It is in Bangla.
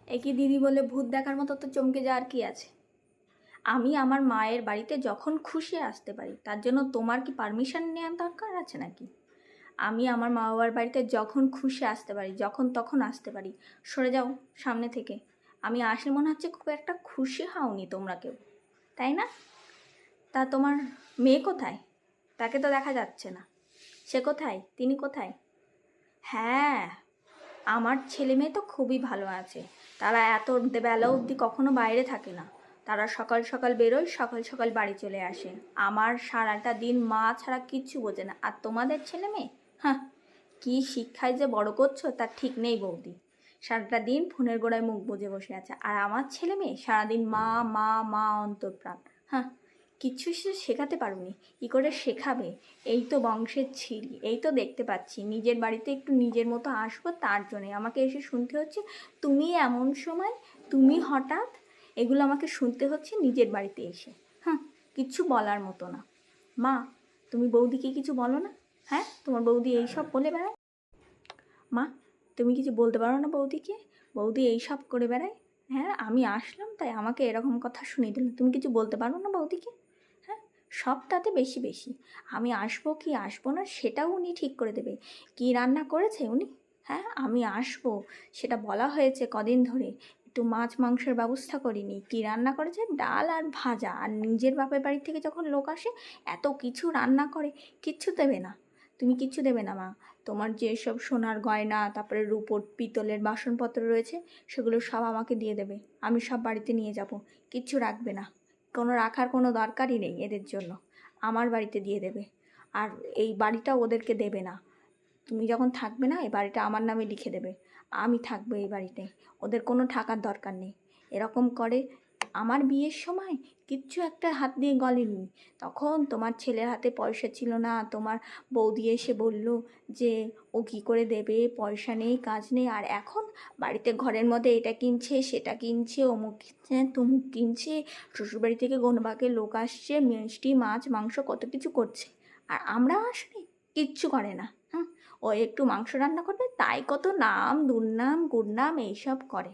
একই দিদি বলে ভূত দেখার মতো তো চমকে যাওয়ার কি আছে। আমি আমার মায়ের বাড়িতে যখন খুশি আসতে পারি, তার জন্য তোমার কি পারমিশন নেওয়ার দরকার আছে নাকি? আমি আমার মা বাবার বাড়িতে যখন খুশি আসতে পারি, যখন তখন আসতে পারি। সরে যাও সামনে থেকে। আমি আসলে মনে হচ্ছে খুব একটা খুশি হওনি তোমরা কেউ, তাই না? তা তোমার মেয়ে কোথায়? তাকে তো দেখা যাচ্ছে না। সে কোথায়? তিনি কোথায়? হ্যাঁ, আমার ছেলে মেয়ে তো খুবই ভালো আছে। তারা এত বেলা অবধি কখনো বাইরে থাকে না। তারা সকাল সকাল বেরোয়, সকাল সকাল বাড়ি চলে আসে। আমার সারাটা দিন মা ছাড়া কিচ্ছু বোঝে না। আর তোমাদের ছেলে মেয়ে, হ্যাঁ, কী শিক্ষায় যে বড় করছো তার ঠিক নেই বৌদি। সারাটা দিন ফোনের গোড়ায় মুখ বুজে বসে আছে। আর আমার ছেলে মেয়ে সারাদিন মা মা মা অন্তঃপ্রাণ। হ্যাঁ, কিচ্ছু সে শেখাতে পারোনি। কী করে শেখাবে? এই তো বংশের ছিরি, এই তো দেখতে পাচ্ছি। নিজের বাড়িতে একটু নিজের মতো আসবো, তার জন্যে আমাকে এসে শুনতে হচ্ছে তুমি এমন সময়, তুমি হঠাৎ। এগুলো আমাকে শুনতে হচ্ছে নিজের বাড়িতে এসে। হ্যাঁ, কিচ্ছু বলার মতো না। মা, তুমি বৌদিকে কিছু বলো না? হ্যাঁ, তোমার বৌদি এইসব বলে বেড়ায়। মা, তুমি কিছু বলতে পারো না বৌদিকে? বৌদি এইসব করে বেড়ায়। হ্যাঁ, আমি আসলাম তাই আমাকে এরকম কথা শুনিয়ে দিল। তুমি কিছু বলতে পারো না বৌদিকে? হ্যাঁ, সব তাতে বেশি বেশি। আমি আসবো কি আসবো না সেটাও উনি ঠিক করে দেবে। কি রান্না করেছে উনি? হ্যাঁ, আমি আসবো সেটা বলা হয়েছে কদিন ধরে। একটু মাছ মাংসের ব্যবস্থা করিনি। কি রান্না করেছে? ডাল আর ভাজা। আর নিজের বাপের বাড়ি থেকে যখন লোক আসে এত কিছু রান্না করে, কিচ্ছু দেবে না। তুমি কিচ্ছু দেবে না মা। তোমার যেসব সোনার গয়না, তারপরে রূপোর পিতলের বাসনপত্র রয়েছে, সেগুলো সব আমাকে দিয়ে দেবে। আমি সব বাড়িতে নিয়ে যাব। কিচ্ছু রাখবে না। কোনো রাখার কোনো দরকারই নেই এদের জন্য। আমার বাড়িতে দিয়ে দেবে। আর এই বাড়িটা ওদেরকে দেবে না। তুমি যখন থাকবে না, এই বাড়িটা আমার নামে লিখে দেবে। আমি থাকবো এই বাড়িতে। ওদের কোনো থাকার দরকার নেই। এরকম করে। আমার বিয়ের সময় কিচ্ছু একটা হাত দিয়ে গলেনি। তখন তোমার ছেলের হাতে পয়সা ছিল না। তোমার বৌদি এসে বলল যে ও কী করে দেবে, পয়সা নেই, কাজ নেই। আর এখন বাড়িতে ঘরের মধ্যে এটা কিনছে, সেটা কিনছে, অমুক কিনছে, তমুক কিনছে। শ্বশুরবাড়ি থেকে গোনবাকে লোক আসছে, মিষ্টি মাছ মাংস কত কিছু করছে। আর আমরা আসলে কিচ্ছু করে না। ও একটু মাংস রান্না করবে, তাই কত নাম দুর্নাম গুড়নাম এইসব করে।